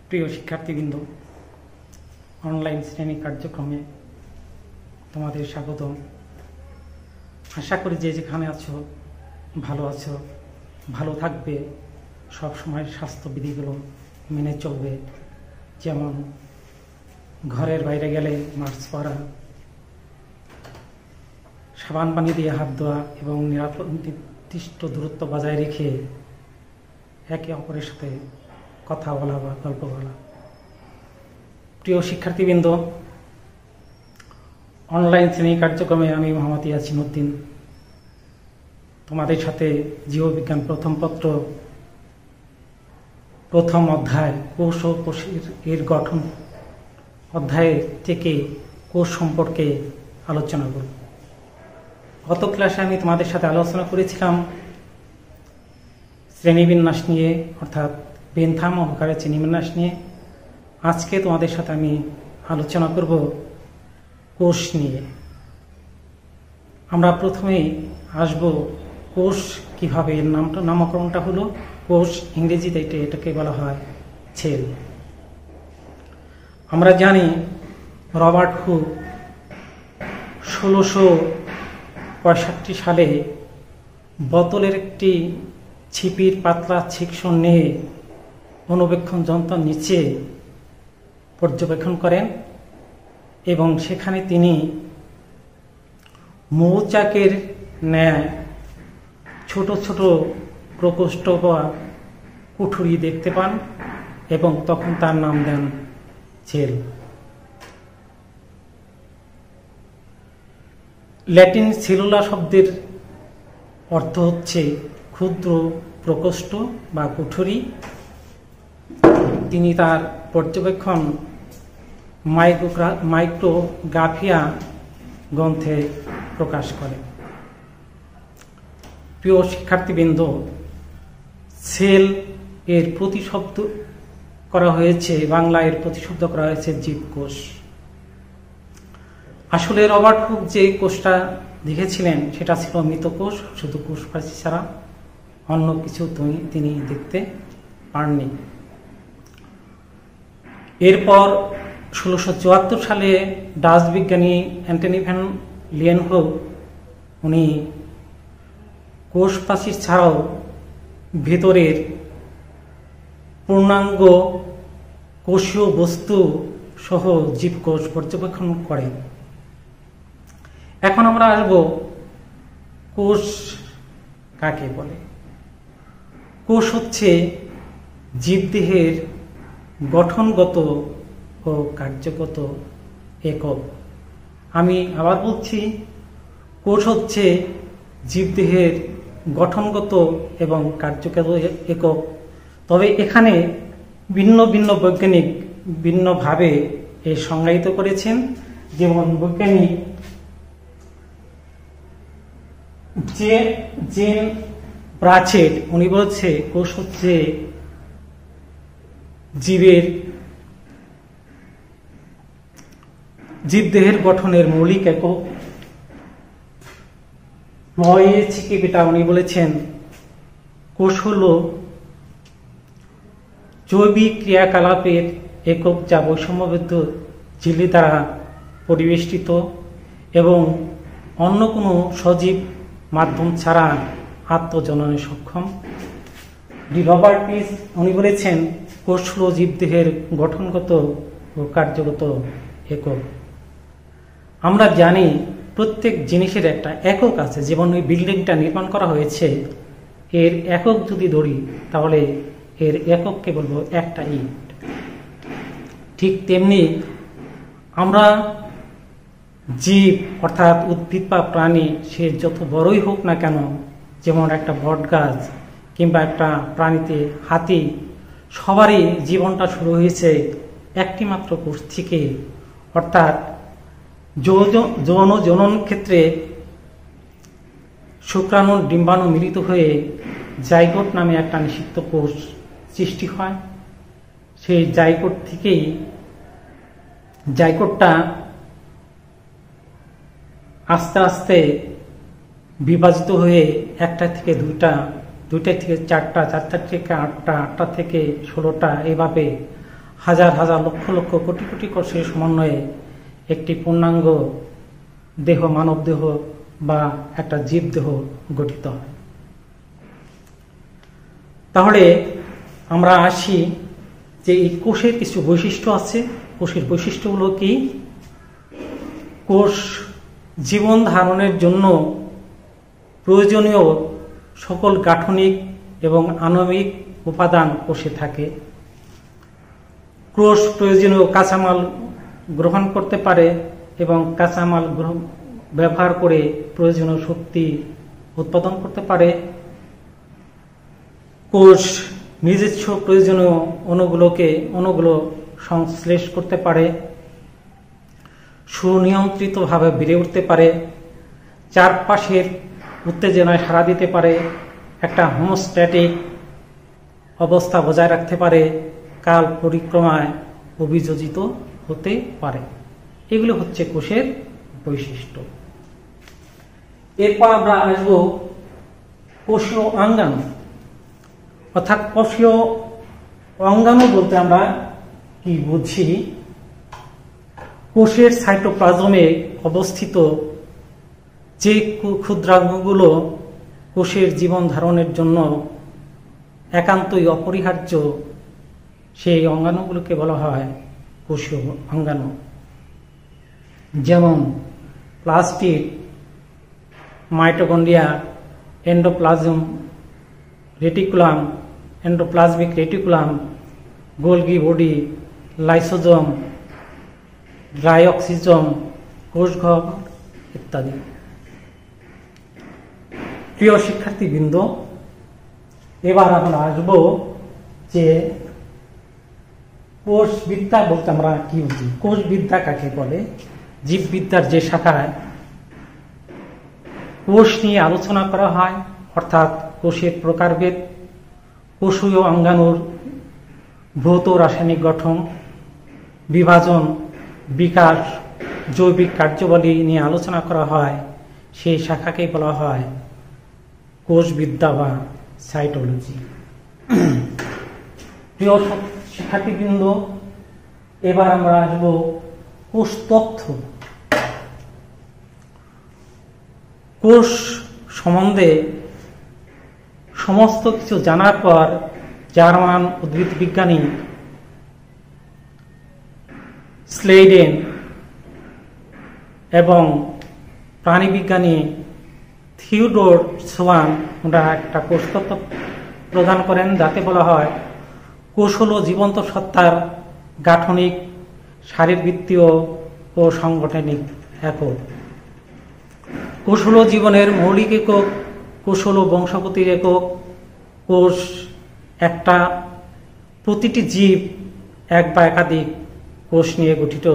প্রিয় শিক্ষার্থীবৃন্দ, অনলাইন শ্রেণী কার্যক্রমে তোমাদের স্বাগতম। আশা করি যে যেখানে আছো ভালো থাকবে, সব সময় স্বাস্থ্যবিধিগুলো মেনে চলবে। যেমন ঘরের বাইরে গেলে মাস্ক পরা, সাবান পানি দিয়ে হাত ধোয়া এবং নির্দিষ্ট দূরত্ব বজায় রেখে একে অপরের সাথে কথা বলা বা গল্প বলা। প্রিয় শিক্ষার্থীবৃন্দ, অনলাইন শ্রেণী কার্যক্রমে আমি মোহাম্মদ ইয়াসিন উদ্দিন তোমাদের সাথে জীববিজ্ঞান প্রথম পত্র প্রথম অধ্যায় কোষ ও কোষের গঠন অধ্যায় থেকে কোষ সম্পর্কে আলোচনা করব। গত ক্লাসে আমি তোমাদের সাথে আলোচনা করেছিলাম শ্রেণীবিন্যাস নিয়ে, অর্থাৎ বেনথাম অহংকারের শ্রেণীবিন্যাস নিয়ে। আজকে তোমাদের সাথে আমি আলোচনা করব কোষ নিয়ে। আমরা প্রথমেই আসব কোষ কিভাবে, এর নামকরণটা হলো কোষ, ইংরেজিতে এটাকে বলা হয় সেল। আমরা জানি রবার্ট হুক 1665 সালে বোতলের একটি ছিপির পাতলা সেকশন নিয়ে অনুবেক্ষণ যন্ত্র নিচে পর্যবেক্ষণ করেন এবং সেখানে তিনি মৌচাকের ন্যায় ছোট ছোট প্রকোষ্ঠ বা কুঠুরি দেখতে পান এবং তখন তার নাম দেন সেল। ল্যাটিন সেলুলা শব্দের অর্থ হচ্ছে ক্ষুদ্র প্রকোষ্ঠ বা কুঠুরি। তিনি তার পর্যবেক্ষণ মাইক্রোগ্রাফিয়া গ্রন্থে প্রকাশ করেন। প্রিয় শিক্ষার্থীবৃন্দ, সেল এর প্রতিশব্দ করা হয়েছে, বাংলা এর প্রতিশব্দ করা হয়েছে জীবকোষ। আসলে রবার্ট হুক যে কোষটা দেখেছিলেন সেটা ছিল মৃত কোষ, শুধু কোষপ্রাচীর ছাড়া অন্য কিছু তিনি দেখতে পাননি। এরপর 1674 সালে ডাচ বিজ্ঞানী অ্যান্টনি ভ্যান লিয়েনহোফ উনি কোষপ্রাচীর ছাড়াও ভেতরের পূর্ণাঙ্গ কোষীয় বস্তু সহ জীবকোষ পর্যবেক্ষণ করেন। এখন আমরা আসব কোষ কাকে বলে। কোষ হচ্ছে জীবদেহের গঠনগত ও কার্যগত একক। আমি আবার বলছি, কোষ হচ্ছে জীবদেহের গঠনগত এবং কার্যগত একক। তবে এখানে ভিন্ন ভিন্ন বৈজ্ঞানিক ভিন্নভাবে এ সংজ্ঞায়িত করেছেন। যেমন বৈজ্ঞানিক জেন ব্রাচেট উনি বলছে কোষ হচ্ছে জীবদেহের গঠনের মৌলিক একক। লয়েচিকিবিটা উনি বলেছেন কোষ হল জৈবিক ক্রিয়াকলাপের একক যা বৈষম্যবদ্ধ ঝিল্লি দ্বারা পরিবেষ্টিত এবং অন্য কোনো সজীব মাধ্যম ছাড়া আত্মজননে সক্ষম। রবার্ট পিস উনি বলেছেন কোষ হল জীবদেহের গঠনগত ও কার্যগত একক। আমরা জানি প্রত্যেক জিনিসের একটা একক আছে। যেমন ওই বিল্ডিংটা নির্মাণ করা হয়েছে, এর একক যদি ধরি তাহলে এর একককে বলবো একটা ইট। ঠিক তেমনি আমরা জীব অর্থাৎ উদ্ভিদ বা প্রাণী, সে যত বড়ই হোক না কেন, যেমন একটা বট গাছ কিংবা একটা প্রাণীতে হাতি, সবারই জীবনটা শুরু হয়েছে একটি মাত্র কোষ থেকে। অর্থাৎ যৌন জনন ক্ষেত্রে শুক্রাণু ডিম্বাণু মিলিত হয়ে জাইগোট নামে একটা নিষিক্ত কোষ সৃষ্টি হয়। সেই জাইগোট থেকেই জাইগোটটা আস্তে আস্তে বিভাজিত হয়ে একটা থেকে দুইটা থেকে চারটা, চারটা থেকে আটটা, আটটা থেকে 16টা, এভাবে হাজার হাজার লক্ষ লক্ষ কোটি কোটি কোষের সমন্বয়ে একটি পূর্ণাঙ্গ দেহ, মানব দেহ বা একটা জীব দেহ গঠিত হয়। তাহলে আমরা আসি যে এই কোষের কিছু বৈশিষ্ট্য আছে। কোষের বৈশিষ্ট্যগুলো কি? কোষ জীবন ধারণের জন্য প্রয়োজনীয় সকল গাঠনিক এবং আণবিক উপাদান কোষে থাকে। কোষ প্রয়োজনীয় কাঁচামাল গ্রহণ করতে পারে এবং কাঁচামাল ব্যবহার করে প্রয়োজনীয় শক্তি উৎপাদন করতে পারে। কোষ নিজস্ব প্রয়োজনীয় অণুগুলো সংশ্লেষ করতে পারে, সুনিয়ন্ত্রিতভাবে বেড়ে উঠতে পারে, চারপাশের উত্তেজনায় সাড়া দিতে পারে, একটা হোমোস্ট্যাটিক অবস্থা বজায় রাখতে পারে, কাল পরিক্রমায় অভিযোজিত হতে পারে। এগুলো হচ্ছে কোষের বৈশিষ্ট্য। এরপর আমরা আসবো কোষীয় অঙ্গাণু। অর্থাৎ কোষীয় অঙ্গাণু বলতে আমরা কি বুঝি? কোষের সাইটোপ্লাজমে অবস্থিত যে ক্ষুদ্রাঙ্গগুলো কোষের জীবন ধারণের জন্য একান্তই অপরিহার্য, সেই অঙ্গাণুগুলোকে বলা হয় কোষীয় অঙ্গাণু। যেমন plastid, mitochondria, endoplasm reticulum, endoplasmic reticulum, Golgi body, lysosome, glycosome, কোষঘর ইত্যাদি। প্রিয় শিক্ষার্থীবৃন্দ, এবার আমরা আসবো যে কোষবিদ্যা বলতে আমরা কি বুঝি। কোষবিদ্যা কাকে বলে? জীববিদ্যার যে শাখায় কোষ নিয়ে আলোচনা করা হয়, অর্থাৎ কোষের প্রকারভেদ, কোষীয় অঙ্গাণুর ভৌত রাসায়নিক গঠন, বিভাজন, বিকাশ, জৈবিক কার্যাবলী নিয়ে আলোচনা করা হয়, সেই শাখাকে বলা হয় কোষবিদ্যা বা সাইটোলজি। প্রিয় শিক্ষার্থীবৃন্দ, এবার আমরা আসব কোষতত্ত্ব। কোষ সম্বন্ধে সমস্ত কিছু জানার পর জার্মান উদ্ভিদ বিজ্ঞানী স্লেইডেন এবং প্রাণীবিজ্ঞানী থিওডোর সোয়ান ওরা একটা কোষতত্ত্ব প্রদান করেন, যাতে বলা হয় কোষ হল জীবন্ত সত্তার গাঠনিক, শারীরবৃত্তীয় ও সাংগঠনিক একক। কোষ হল জীবনের মৌলিক একক, কোষ হল বংশগতির একক। কোষ একটা, প্রতিটি জীব এক বা একাধিক কোষ নিয়ে গঠিত,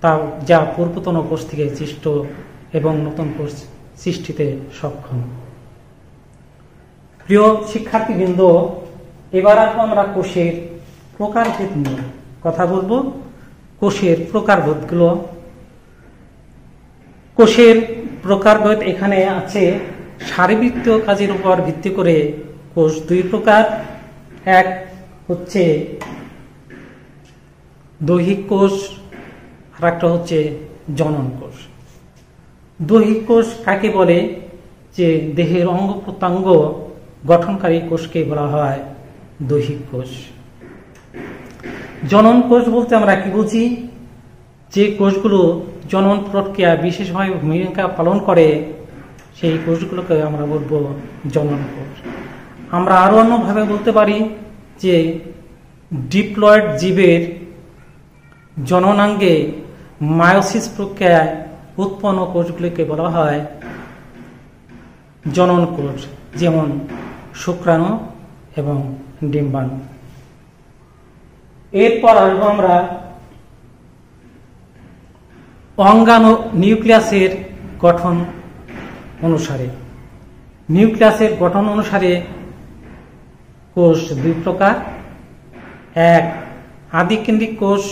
তা যা পূর্বতন কোষ থেকে সৃষ্ট এবং নতুন কোষ সৃষ্টিতে সক্ষম। প্রিয় শিক্ষার্থীবৃন্দ, এবার আমরা কোষের প্রকারভেদ নিয়ে কথা বলবো। কোষের প্রকারভেদগুলো, কোষের প্রকারভেদ এখানে আছে। শারীরবৃত্তীয় কাজের উপর ভিত্তি করে কোষ দুই প্রকার। এক হচ্ছে দৈহিক কোষ, আর একটা হচ্ছে জনন কোষ। দৈহিক কোষ কাকে বলে? যে দেহের অঙ্গ প্রত্যঙ্গ গঠনকারী কোষকে বলা হয় দৈহিক কোষ। জনন কোষ বলতে আমরা কি বুঝি? যে কোষগুলো জনন প্রক্রিয়া বিশেষভাবে ভূমিকা পালন করে, সেই কোষগুলোকে আমরা বলবো জনন কোষ। আমরা আরো অন্যভাবে বলতে পারি যে ডিপ্লয়েড জীবের জননাঙ্গে মায়োসিস প্রক্রিয়ায় উৎপন্ন কোষগুলিকে বলা হয় জনন কোষ, যেমন শুক্রাণু এবং ডিম্বাণু। এরপর আসবো আমরা অঙ্গাণু নিউক্লিয়াসের গঠন অনুসারে। নিউক্লিয়াসের গঠন অনুসারে কোষ দুই প্রকার। এক আদিকেন্দ্রিক কোষ,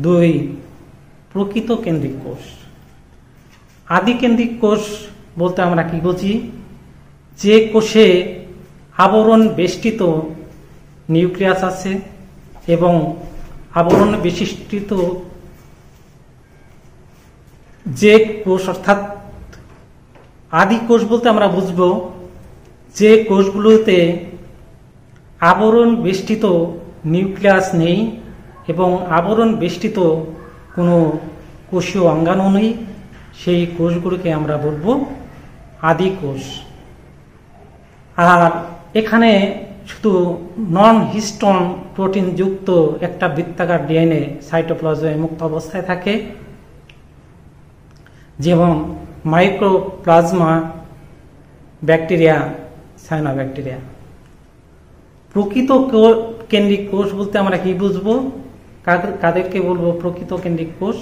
দুই প্রকৃত কেন্দ্রিক কোষ। আদিকেন্দ্রিক কোষ বলতে আমরা কি বুঝি? যে কোষে আবরণ বেষ্টিত নিউক্লিয়াস আছে এবং আবরণ বিশিষ্ট যে কোষ, অর্থাৎ আদি কোষ বলতে আমরা বুঝব যে কোষগুলোতে আবরণ বেষ্টিত নিউক্লিয়াস নেই এবং আবরণ বেষ্টিত কোনো কোষীয় অঙ্গাণু নেই, সেই কোষগুলোকে আমরা বলবো আদি কোষ। আর এখানে শুধু নন হিস্টোন প্রোটিন যুক্ত একটা বৃত্তাকার ডিএনএ সাইটোপ্লাজমে মুক্ত অবস্থায় থাকে, যেমন মাইক্রোপ্লাজমা, ব্যাকটেরিয়া, সায়ানোব্যাকটেরিয়া। প্রকৃত কেন্দ্রিক কোষ বলতে আমরা কি বুঝবো, কাদেরকে বলবো প্রকৃত কেন্দ্রিক কোষ?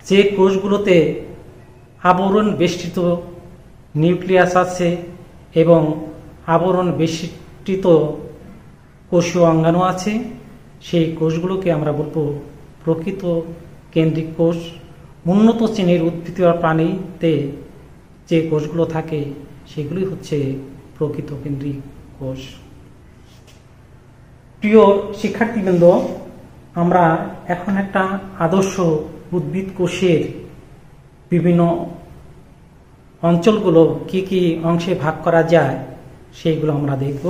যে কোষগুলোতে আবরণ বেষ্টিত নিউক্লিয়াস আছে এবং আবরণ বেষ্টিত কোষীয় অঙ্গাণু আছে, সেই কোষগুলোকে আমরা বলবো প্রকৃত কেন্দ্রিক কোষ। উন্নত শ্রেণীর উদ্ভিদ বা প্রাণীতে যে কোষগুলো থাকে সেগুলি হচ্ছে প্রকৃত কেন্দ্রিক কোষ। প্রিয় শিক্ষার্থীবৃন্দ, আমরা এখন একটা আদর্শ উদ্ভিদ কোষের বিভিন্ন অঞ্চলগুলো কি কি অংশে ভাগ করা যায় সেইগুলো আমরা দেখব।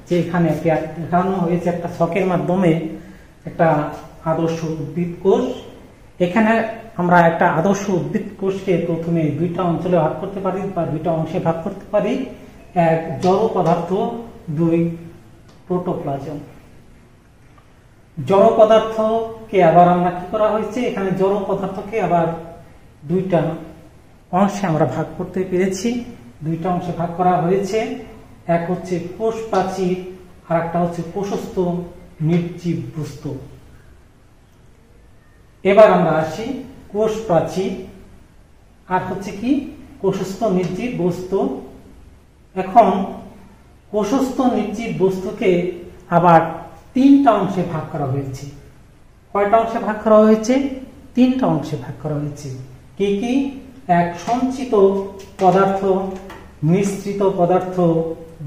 যে এখানে দেখানো হয়েছে একটা ছকের মাধ্যমে একটা আদর্শ উদ্ভিদ কোষ। এখানে আমরা একটা আদর্শ উদ্ভিদ কোষকে প্রথমে দুইটা অঞ্চলে ভাগ করতে পারি বা দুইটা অংশে ভাগ করতে পারি। এক জড় পদার্থ, দুই প্রোটোপ্লাজম। জড় পদার্থকে আবার আমরা কি করা হয়েছে, এখানে জড় পদার্থকে আবার দুইটা অংশে আমরা ভাগ করতে পেরেছি। দুইটা অংশে ভাগ করা হয়েছে, এক হচ্ছে কোষ প্রাচীর আর একটা হচ্ছে কোষস্থ নির্জীব বস্তু। এবার আমরা আসি কোষ প্রাচীর আর হচ্ছে কি কোষস্থ নির্জীব বস্তু। এখন কোষস্থ নির্জীব বস্তুকে আবার তিনটা অংশে ভাগ করা হয়েছে। কয়টা অংশে ভাগ করা হয়েছে? তিনটা অংশে ভাগ করা হয়েছে। কি কি? এক সঞ্চিত পদার্থ, মিশ্রিত পদার্থ,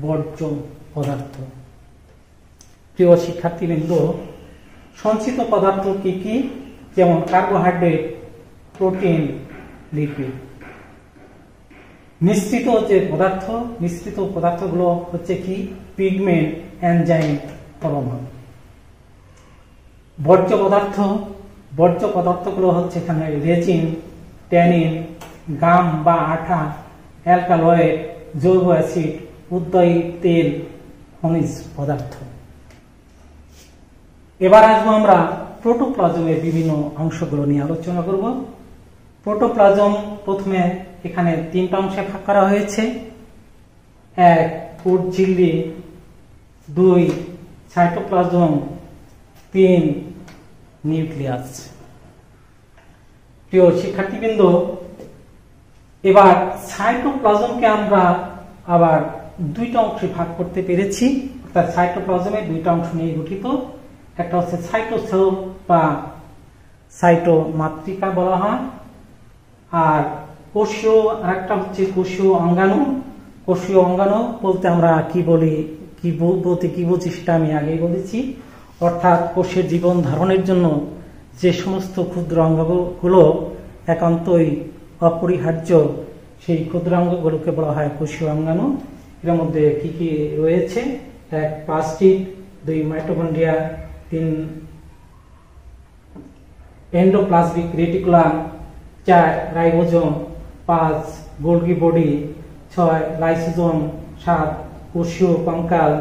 বর্জ্য পদার্থ। প্রিয় শিক্ষার্থীবৃন্দ, সঞ্চিত পদার্থ কি কি? যেমন কার্বোহাইড্রেট, প্রোটিন, লিপিড। মিশ্রিত যে পদার্থ, মিশ্রিত পদার্থগুলো হচ্ছে কি? Pigment, enzyme, hormone. বর্জ্য পদার্থ, বর্জ্য পদার্থগুলো হচ্ছে এখানে রেজিন, ট্যানিন, গাম বা আঠা, অ্যালকালয়েড, জৈব অ্যাসিড, উদ্বায়ী তেল, খনিজ পদার্থ। এবার আসবো আমরা প্রোটোপ্লাজমের বিভিন্ন অংশগুলো নিয়ে আলোচনা করব। প্রোটোপ্লাজম প্রথমে এখানে তিনটা অংশে ভাগ করা হয়েছে। এক কোষ ঝিল্লি, দুই সাইটোপ্লাজম, তিন নিউক্লিয়াস। প্রিয় শিক্ষার্থীবৃন্দ, এবার সাইটোপ্লাজমকে আমরা আবার দুইটা অংশে ভাগ করতে পেরেছি। অর্থাৎ সাইটোপ্লাজমের দুইটা অংশ নিয়ে গঠিত। একটা হচ্ছে সাইটোসেল বা সাইটোমাতৃকা বলা হয়, আর কোষীয় আরেকটা হচ্ছে কোষীয় অঙ্গাণু। কোষীয় অঙ্গাণু বলতে আমরা কি বলি, কি বলতে কি বুঝি সেটা আমি আগেই বলেছি। অর্থাৎ কোষের জীবন ধারণের জন্য যে সমস্ত ক্ষুদ্র অঙ্গগুলো একান্তই অপরিহার্য, সেই ক্ষুদ্রাঙ্গগুলোকে বলা হয় কোষীয় অঙ্গাণু। এর মধ্যে কি কি রয়েছে? এক প্লাস্টিড, দুই মাইটোকন্ড্রিয়া, তিন এন্ডোপ্লাজমিক রেটিকুলাম, চার রাইবোজোম, পাঁচ গোলগি বডি, ছয় লাইসোজোম, সাত কোষীয় কঙ্কাল,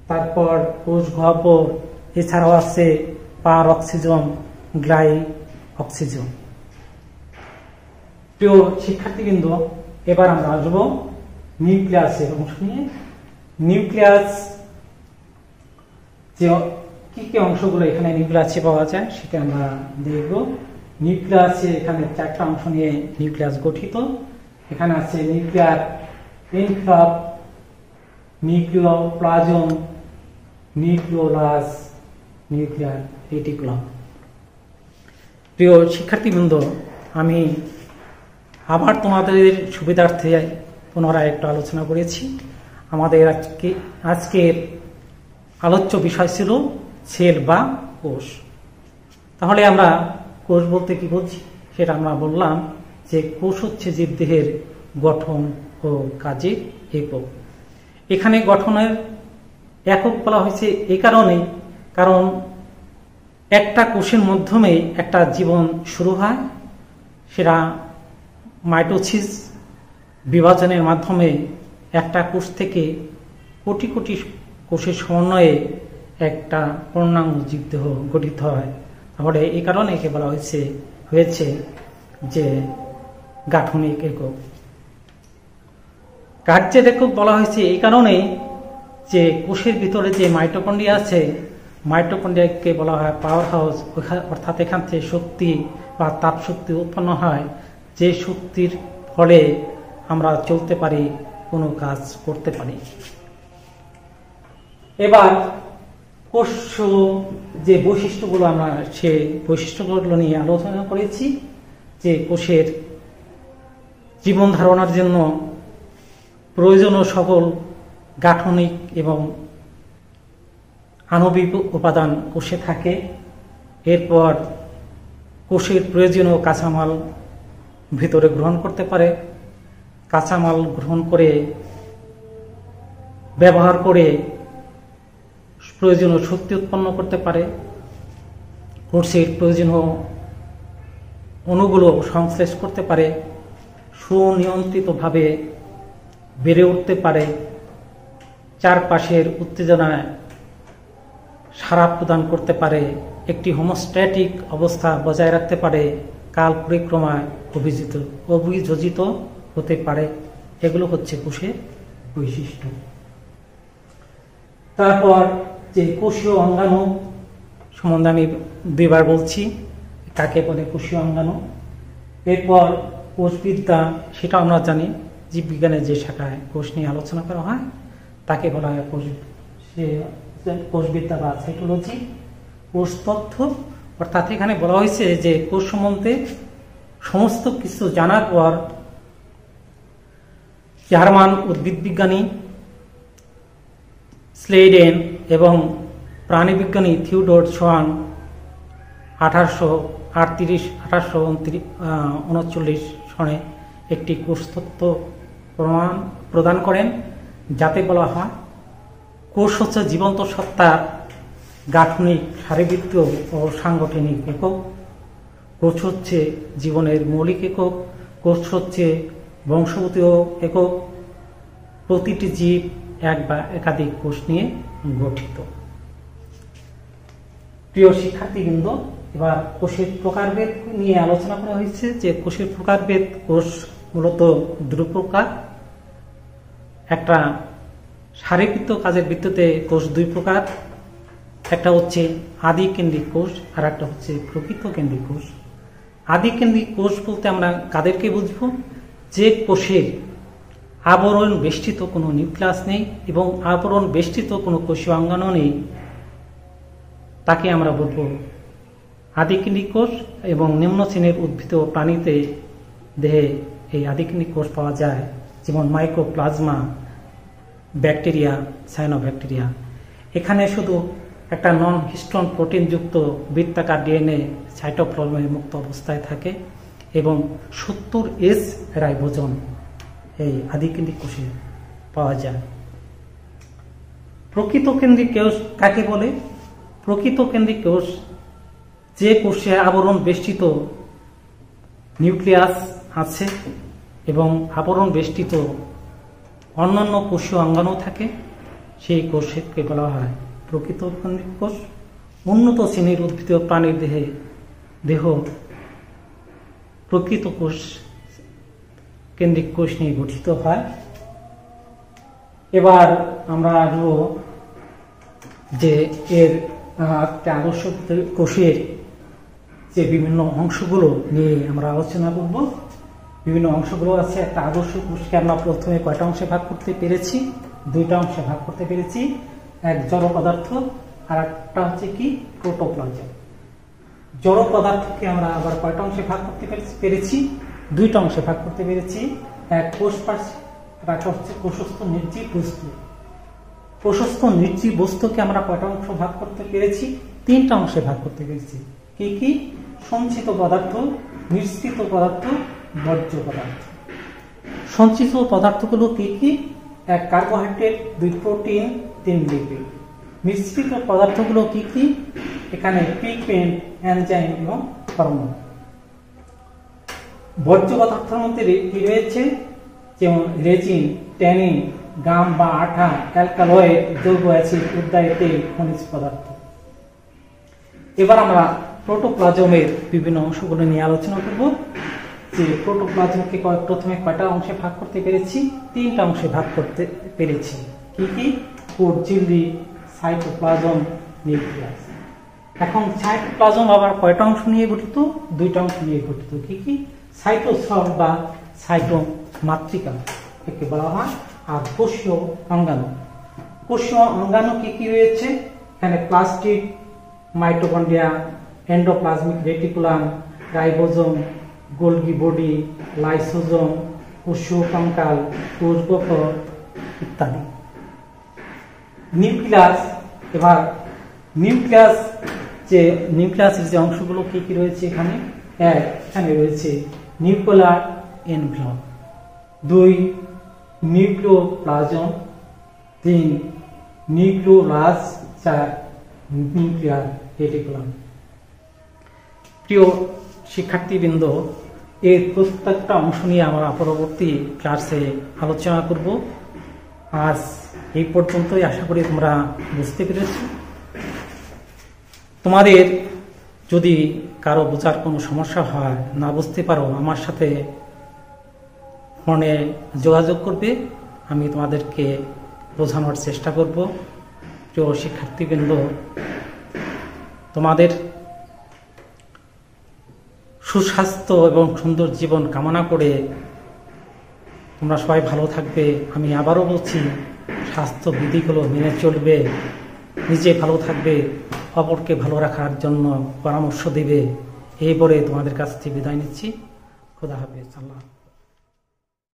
তারপর কোষ গহ্বর, এছাড়াও আছে পার অক্সিজম, গ্লাই অক্সিজম। প্রিয় শিক্ষার্থীবৃন্দ, এবার আমরা আসবো নিউক্লিয়াসের অংশ নিয়ে। নিউক্লিয়াস যে কি কি অংশগুলো এখানে নিউক্লিয়াসে পাওয়া যায় সেটা আমরা দেখব। নিউক্লিয়াসে এখানে চারটা অংশ নিয়ে নিউক্লিয়াস গঠিত। এখানে আছে nuclear envelope, nucleoplasm, nucleolus, nuclear reticulum. প্রিয় শিক্ষার্থীবৃন্দ, আমি আবার তোমাদের সুবিধার্থে পুনরায় একটু আলোচনা করেছি। আমাদের আজকের আলোচ্য বিষয় ছিল সেল বা কোষ। তাহলে আমরা কোষ বলতে কি বুঝি সেটা আমরা বললাম যে কোষ হচ্ছে জীবদেহের গঠন ও কাজের একক। এখানে গঠনের একক বলা হয়েছে এই কারণে, কারণ একটা কোষের মাধ্যমে একটা জীবন শুরু হয়, সেটা মাইটোসিস বিভাজনের মাধ্যমে একটা কোষ থেকে কোটি কোটি কোষের সমন্বয়ে একটা পূর্ণাঙ্গ জীবদেহ গঠিত হয়। তাহলে এই কারণে একে বলা হয়েছে যে গাঠনিক একক। কার্যের একক বলা হয়েছে এই কারণে যে কোষের ভিতরে যে মাইটোকন্ড্রিয়া আছে, মাইটোকন্ড্রিয়াকে বলা হয় পাওয়ার হাউস, অর্থাৎ এখান থেকে শক্তি বা তাপ শক্তি উৎপন্ন হয়, যে শক্তির ফলে আমরা চলতে পারি, কোনো কাজ করতে পারি। এবার কোষ যে বৈশিষ্ট্যগুলো, আমরা সে বৈশিষ্ট্যগুলো নিয়ে আলোচনা করেছি যে কোষের জীবন ধারণার জন্য প্রয়োজনীয় সকল গাঠনিক এবং আণবিক উপাদান কোষে থাকে। এরপর কোষের প্রয়োজনীয় কাঁচামাল ভিতরে গ্রহণ করতে পারে, কাঁচামাল গ্রহণ করে ব্যবহার করে প্রয়োজনীয় শক্তি উৎপন্ন করতে পারে, কোষের প্রয়োজনীয় অণুগুলো সংশ্লেষ করতে পারে, সুনিয়ন্ত্রিতভাবে বেড়ে উঠতে পারে, চারপাশের উত্তেজনায় সাড়া প্রদান করতে পারে, একটি হোমোস্ট্যাটিক অবস্থা বজায় রাখতে পারে, কাল পরিক্রমায় অভিযোজিত হতে পারে। এগুলো হচ্ছে কোষের বৈশিষ্ট্য। তারপর যে কোষীয় অঙ্গাণু সম্বন্ধে আমি দুইবার বলছি, কাকে বলে কোষীয় অঙ্গাণু। এরপর কোষবিদ্যা, সেটা আমরা জানি জীববিজ্ঞানের যে শাখায় কোষ নিয়ে আলোচনা করা হয় তাকে বলা হয় কোষবিদ্যা বা সাইটোলজি। কোষতত্ত্ব, অর্থাৎ এখানে বলা হয়েছে যে কোষ সম্বন্ধে সমস্ত কিছু জানার পর জার্মান উদ্ভিদবিজ্ঞানী স্লেডেন এবং প্রাণীবিজ্ঞানী থিওডোর সোয়ান 1839 সনে একটি কোষতত্ত্ব প্রদান করেন, যাতে বলা হয় কোষ হচ্ছে জীবন্ত সত্তার গাঠনিক, শারীরবৃত্তীয় ও সাংগঠনিক একক। কোষ হচ্ছে জীবনের মৌলিক একক। কোষ হচ্ছে বংশগতীয় একক। প্রতিটি জীব এক বা একাধিক কোষ নিয়ে গঠিত। প্রিয় শিক্ষার্থীবৃন্দ, এবার কোষের প্রকারভেদ নিয়ে আলোচনা করা হয়েছে যে কোষের প্রকারভেদ, কোষ মূলত দুই প্রকার। একটা শারীরবৃত্ত কাজের ভিত্তিতে কোষ দুই প্রকার, একটা হচ্ছে আদিকেন্দ্রিক কোষ আর একটা হচ্ছে প্রকৃত কেন্দ্রিক কোষ। আদিকেন্দ্রিক কোষ বলতে আমরা কাদেরকে বুঝব? যে কোষের আবরণ বেষ্টিত কোনো নিউক্লিয়াস নেই এবং আবরণ বেষ্টিত কোনো কোষীয় অঙ্গাণু নেই, তাকে আমরা বলব আদিকেন্দ্রিক কোষ। এবং নিম্ন শ্রেণীর উদ্ভিদ ও প্রাণীতে দেহে এই আদিকেন্দ্রিক কোষ পাওয়া যায়, যেমন মাইক্রোপ্লাজমা, ব্যাকটেরিয়া, সায়ানোব্যাকটেরিয়া। এখানে শুধু একটা নন হিস্টোন প্রোটিনযুক্ত বৃত্তাকার ডিএনএ সাইটোপ্লাজমে মুক্ত অবস্থায় থাকে এবং 70S রাইবোজোম এই আদিকেন্দ্রিক কোষে পাওয়া যায়। প্রকৃত কেন্দ্রিক কোষ কাকে বলে? প্রকৃত কেন্দ্রিক কোষ যে কোষে আবরণ বেষ্টিত নিউক্লিয়াস আছে এবং আবরণ বেষ্টিত অন্যান্য কোষীয় অঙ্গাণু থাকে, সেই কোষকে বলা হয় প্রকৃত কেন্দ্রিক কোষ। উন্নত শ্রেণীর উদ্ভিদ প্রাণীর দেহ প্রকৃত কোষ কেন্দ্রিক কোষ নিয়ে গঠিত হয়। এবার আমরা আসবো যে এর একটা আদর্শ কোষের যে বিভিন্ন অংশগুলো নিয়ে আমরা আলোচনা করব। বিভিন্ন অংশগুলো আছে। একটা আদর্শ কোষকে আমরা প্রথমে কয়টা অংশে ভাগ করতে পেরেছি? দুইটা অংশে ভাগ করতে পেরেছি, এক জড় পদার্থ আর একটা হচ্ছে কি প্রোটোপ্লাজম। জড় পদার্থকে আমরা আবার কয়টা অংশে ভাগ করতে পেরেছি? দুইটা অংশে ভাগ করতে পেরেছি, এক কোষ প্রাচীর আর একটা হচ্ছে কোষস্থ নির্জীব বস্তু। কোষস্থ নির্জীব বস্তুকে আমরা কয়টা অংশ ভাগ করতে পেরেছি? তিনটা অংশে ভাগ করতে পেরেছি। কি কি? সঞ্চিত পদার্থ, মিশ্রিত পদার্থ, বর্জ্য পদার্থ। সঞ্চিত পদার্থগুলো কি কি? 1 কার্বোহাইড্রেট, 2 প্রোটিন, 3 লিপিড। মিশ্রিত পদার্থগুলো কি কি? এখানে পিগমেন্ট, এনজাইম এবং হরমোন। বর্জ্য পদার্থের মধ্যে কি রয়েছে? যেমন রেজিন, ট্যানিন, গাম বা আঠা, অ্যালকালয়েড, যৌগ অ্যাসিড, উদ্বায়ী তেল, খনিজ পদার্থ। এবার আমরা প্রোটোপ্লাজমের বিভিন্ন অংশগুলো নিয়ে আলোচনা করব। যে প্রোটোপ্লাজমকে প্রথমে কয়টা অংশে ভাগ করতে পেরেছি? 3টা অংশে ভাগ করতে পেরেছি। কি কি? কোর ঝিল্লি, সাইটোপ্লাজম, নিউক্লিয়াস। এখন সাইটোপ্লাজম আবার কয়টা অংশ নিয়ে গঠিত? 2টা অংশ নিয়ে গঠিত। কি কি? সাইটোসল বা সাইটোমাতৃকা একে বলা হয়, আর কোষীয় অঙ্গাণু। কোষীয় অঙ্গাণু কি কি রয়েছে? এখানে plastid, mitochondria, endoplasmic reticulum, ribosome, Golgi body, lysosome, কোষীয় কঙ্কাল, কোষগহ্বর ইত্যাদি। নিউক্লিয়াস। এবার নিউক্লিয়াসের যে অংশগুলো কি কি রয়েছে এখানে? এখানে রয়েছে nuclear envelope, 2 nucleoplasm, 3 nucleolus, 4 nuclear reticulum. প্রিয় শিক্ষার্থীবৃন্দ, এর প্রত্যেকটা অংশ নিয়ে আমরা পরবর্তী ক্লাসে আলোচনা করব। আজ এই পর্যন্তই, আশা করি তোমরা বুঝতে পেরেছ। তোমাদের যদি কারো বোঝার কোনো সমস্যা হয়, না বুঝতে পারো, আমার সাথে ফোনে যোগাযোগ করবে, আমি তোমাদেরকে বোঝানোর চেষ্টা করব। প্রিয় শিক্ষার্থীবৃন্দ, তোমাদের সুস্বাস্থ্য এবং সুন্দর জীবন কামনা করে তোমরা সবাই ভালো থাকবে। আমি আবারও বলছি, স্বাস্থ্য বিধিগুলো মেনে চলবে, নিজে ভালো থাকবে, অপরকে ভালো রাখার জন্য পরামর্শ দেবে। এই বলে তোমাদের কাছ থেকে বিদায় নিচ্ছি। খোদা হাফেজ। আল্লাহ।